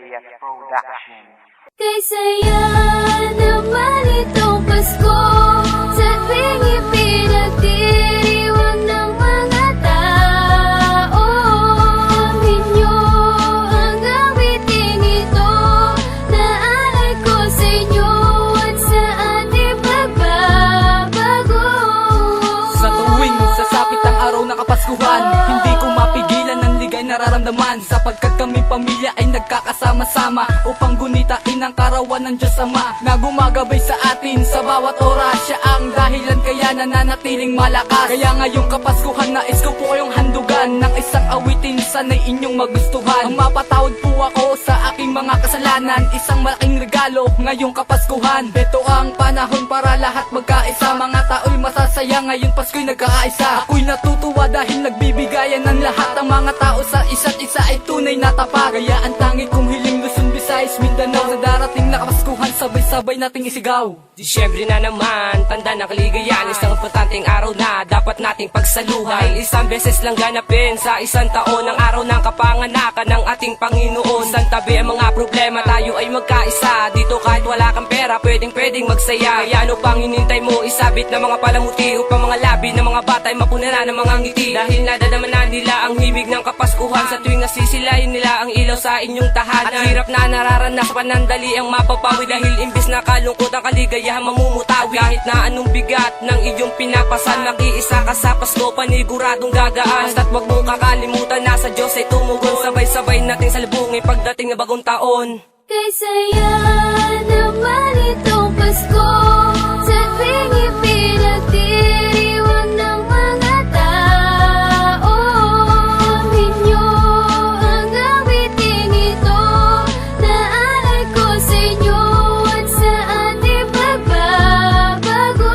Elias Production. Kay saya naman itong Pasko, sa tuwing ipinagdiriwang ng mga tao. Ninyo ang gawitin ito, naalay ko sa inyo at sa ating pagbabago. Sa tuwing sasapit ang araw ng Kapaskuhan, hindi ko mapigilan ang ligay nararamdaman, sapagkat kami pamilya ay nagkakasama-sama upang gunitain ang karawan ng Diyos Ama na gumagabay sa atin sa bawat oras. Siya ang dahilan kaya nananatiling malakas. Kaya ngayong Kapaskuhan nais ko po kayong handugan ng isang awitin, sana'y inyong magustuhan. Ang mapatawad po ako sa aking mga kasalanan, isang malaking regalo ngayong Kapaskuhan. Ito ang panahon para lahat magkaisa, mga tao'y masasaya ngayong Pasko'y nagkakaisa. Ako'y natutuwa dahil nagbibigayan ng lahat ang mga tao sa isa't isa ay tunay na tapat. Kaya ang tangi kong hiling Luzon, Visayas, Mindanao, sa darating na Kapaskuhan sabay-sabay nating isigaw. Disyembre na naman, tanda ng kaligayahan, isang importanteng araw na dapat nating pagsaluhan. Isang beses lang ganapin sa isang taon, ang araw ng kapanganakan ng ating Panginoon. Isang tabi ang mga problema, tayo ay magkaisa. Dito kahit wala kang pera, pwedeng magsaya. Kaya ano pang hinintay mo, isabit na mga palamuti upang mga labi ng mga bata ay mapunana ng mga ngiti. Dahil nadadaman na nila ang himig ng Kapaskuhan sa tuwing nasisilayin nila ang ilaw sa inyong tahanan. At hirap na nararanasan panandali ang mapapawi, dahil imbis na kalungkot ang kaligayahan mamumutawi. Kahit na anong bigat ng iyong pinapasan, mag-iisa ka sa Pasko, paniguradong gagaan. Basta't wag mong kakalimutan na sa Diyos ay tumugon, sabay-sabay nating salubungin pagdating ng bagong taon. Kay saya naman itong Pasko, sa tuwing ipinagdiriwang ng mga tao. Ninyo ang gawitin ito, naalay ko sa inyo at sa ating pagbabago.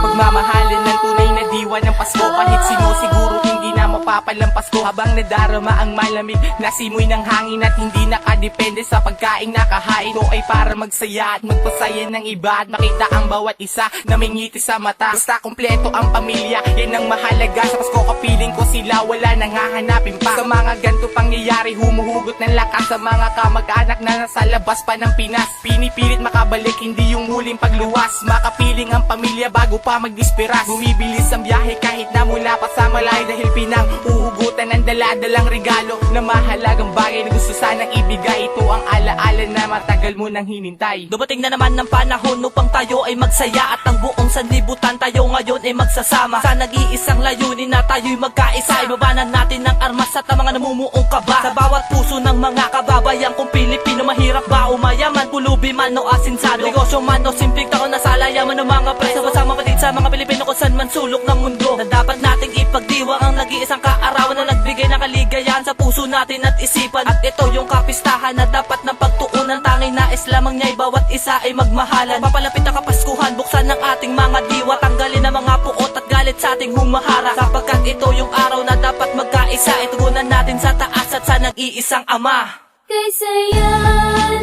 Pagmamahalin ng tunay na diwa ng Pasko, kahit sino siguro hindi na mapapalampas ko. Habang nadarama ang malamig na simoy ng hangin at hindi nakadepende sa pagkain nakahain ko, ay para magsaya at magpasaya ng iba at makita ang bawat isa na may ngiti sa mata. Basta kompleto ang pamilya, yan ang mahalaga. Sa Pasko kapiling ko sila, wala nang hahanapin pa. Sa mga ganto pangyayari, humuhugot ng lakas sa mga kamag-anak na nasa labas pa ng Pinas. Pinipilit makabalik, hindi yung huling pagluwas. Makapiling ang pamilya bago pa magdisperas. Bumibilis ang biyahe kahit na mula pa sa malay, dahil pinang uhugutan ng daladalang regalo na mahalagang bagay na gusto sanang ibigay. Ito ang alaala na matagal mo nang hinintay. Dumating na naman ng panahon upang tayo ay magsaya, at ang buong sanlibutan tayo ngayon ay magsasama sa nag-iisang layunin na tayo'y magkaisa. Ibabanan natin ng armas at ang mga namumuong kaba sa bawat puso ng mga kababayan kung Pilipino. Mahirap ba o mayaman, pulubi man o asinsado, negosyo man o simpleng tao, nasa layaman ng mga preso. Sama patid sa mga Pilipino kung saan man sulok ng mundo, na dapat nating ipagdiwang ang nag-iisang kaarawan na nagbigay ng kaligayahan sa puso natin at isipan. At ito yung kapistahan na dapat ng pagtuunan, tanging nais lamang niya'y bawat isa ay magmahalan. Papalapit ang Kapaskuhan, buksan ng ating mga diwa, tanggalin ang mga puot at galit sa ating humahara, sapagkat ito yung araw na dapat magkaisa. Itugunan natin sa taas at sa nag-iisang Ama. Kay saya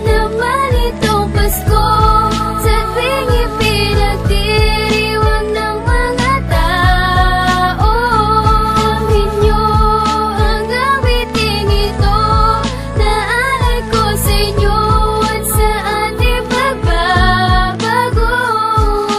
naman itong Pasko, sa tuwing ipinagdiriwang ng mga tao. Ninyo ang gawitin ito, naalay ko sa inyo at sa ating pagbabago.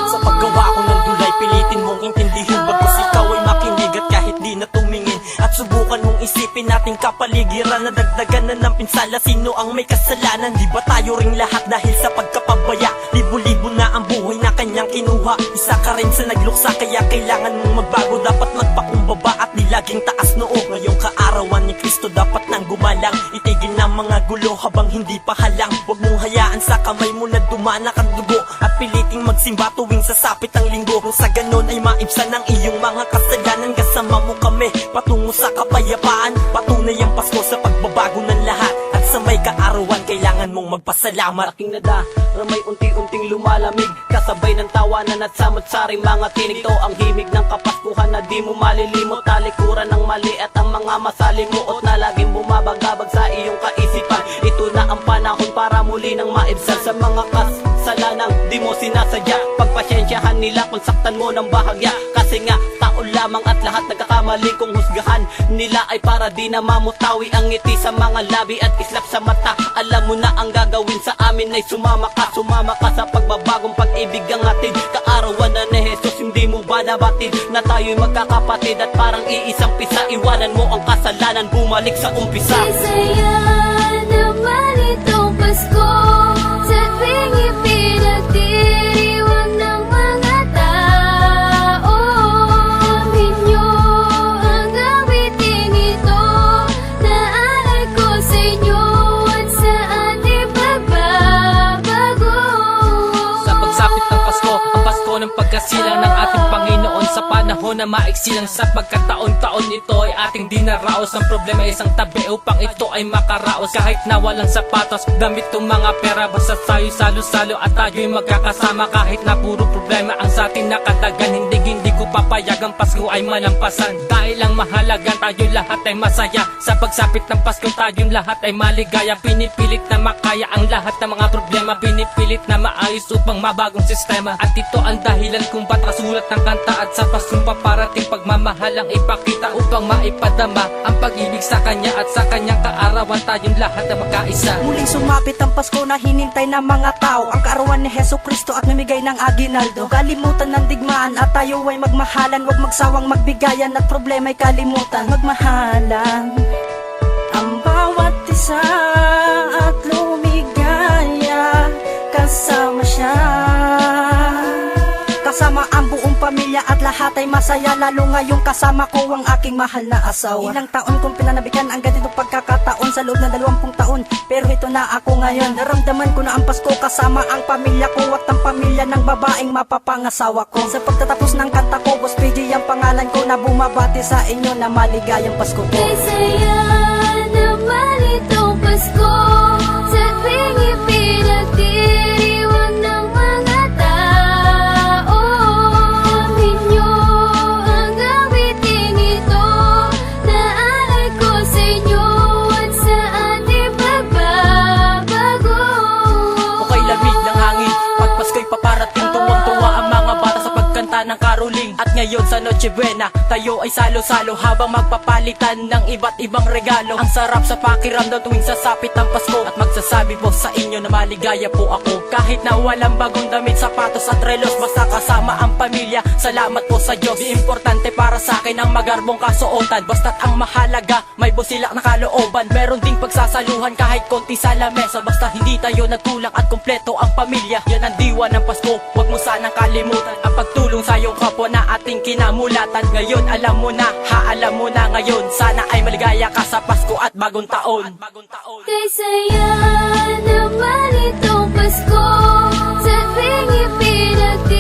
Sa paggawa ko ng dulay, pilitin mong intindihin, bagkus ikaw ay makinig at kahit di na tumingin. At subukan mong isipin nating kapaligiran, na dagdagan na ng pinsala, sino ang may kasalanan? Di ba tayo ring lahat dahil sa pagkapabaya? Libo-libo na ang buhay na kanyang kinuha, isa ka rin sa nagluksa, kaya kailangan mong magbago. Dapat magpakumbaba at di laging taas noo. Ngayong kaarawan ni Kristo dapat nang gumalang, itigil na mga gulo habang hindi pa halang. Huwag mong hayaan sa kamay mo na dumanak ang dugo, at piliting magsimba tuwing sasapit ang linggo. Kung sa ganon ay maibsan ang iyong mga kasalanan, kasama mo kami patungo sa kapayapaan. Patunay ang Pasko sa pagbabago ng lahat, at sa may kaarawan kailangan mong magpasalamat. Aking nadaramay unti-unting lumalamig, kasabay ng tawanan at samot-saring mga tinig. To ang himig ng Kapaskuhan na di mo malilimot, talikuran ng mali at ang mga masalimuot na laging bumabagabag sa iyong kaisipan. Ito na ang panahon para muli nang maibsan sa mga kasalanang di mo sinasadya. Pagpasensyahan nila kung saktan mo ng bahagya, kasi nga tao lang lamang at lahat nagkakamali kong husgahan nila ay para di na mamutawi ang ngiti sa mga labi at islap sa mata. Alam mo na ang gagawin sa amin ay sumama ka sa pagbabagong pag-ibig ang atin. Kaarawan na ni Jesus, hindi mo ba nabatid na tayo'y magkakapatid at parang iisang pisa? Iwanan mo ang kasalanan, bumalik sa umpisa. Isaya naman itong Pasko sa tuwing ipinagdiriwang ng mga tao. Inyo ang awitin ito na alay ko sa inyo at sa ating pagbabago. Sa pagsapit ng Pasko, ang Pasko ng pagkasilang ng ating Panginoon sa panahon na maiksilang sapagkat taon-taon ito ay ating dinaraos. Ang problema ay isang tabi upang ito ay makaraos. Kahit na walang sapatos, damit o mga pera, basta tayo salo-salo at tayo'y magkakasama. Kahit na puro problema ang sa atin nakadagan, hindi ko papayag ang Pasko ay malampasan. Dahil ang mahalagan tayo lahat ay masaya. Sa pagsapit ng Pasko tayong lahat ay maligaya. Pinipilit na makaya ang lahat ng mga problema, pinipilit na maayos upang mabagong sistema. At ito ang dahilan kung ba't kasulat ng kanta at sa Paskong paparating pagmamahal ang ipakita upang maipadama ang pag-ibig sa Kanya at sa Kanyang kaarawan tayong lahat na magkaisa. Muling sumapit ang Pasko na hinintay ng mga tao, ang kaarawan ni Heso Kristo at namigay ng aginaldo. Kalimutan ng digmaan at tayo ay magmahalan, huwag magsawang magbigayan at problema'y kalimutan. Magmahalan ang bawat isa at lumigaya kasama siya. Kasama ang buong pamilya at lahat ay masaya, lalo ngayong kasama ko ang aking mahal na asawa. Ilang taon kong pinanabikan ang ganitong pagkakataon sa loob ng 20 taon, pero ito na ako ngayon. Naramdaman ko na ang Pasko kasama ang pamilya ko at ang pamilya ng babaeng mapapangasawa ko. Sa pagtatapos ng kanta ko, Boss PG ang pangalan ko na bumabati sa inyo na maligayang Pasko po. Isaya naman itong Pasko sa tuwing ipinagdiriwang ng mga tao. Inyo ang awitin ito na alay ko sa inyo at sa ating pagbabago. Okay, lamig ng hangin, pag Pasko'y paparating, tuwang-tuwa ang mga bata sa pagkanta ng karoling. At ngayon sa Noche Buena, tayo ay salo-salo habang magpapalitan ng iba't ibang regalo. Ang sarap sa pakiramdam tuwing sasapit ang Pasko, at magsasabi po sa inyo na maligaya po ako. Kahit na walang bagong damit, sapatos at relos, basta kasama ang pamilya, salamat po sa Diyos. Di importante para sa akin ang magarbong kasuotan, basta't ang mahalaga may busilak na kalooban. Meron ding pagsasaluhan kahit konti sa lamesa, basta hindi tayo nagkulang at kumpleto ang pamilya. Yan ang diwa ng Pasko, huwag mo sanang kalimutan ang pagtulong sa iyong kapwa na ating kinamulatan. Ngayon alam mo na, alam mo na ngayon, sana ay maligaya ka sa Pasko at bagong taon. Kay saya naman itong Pasko sa tuwing ipinagdiriwang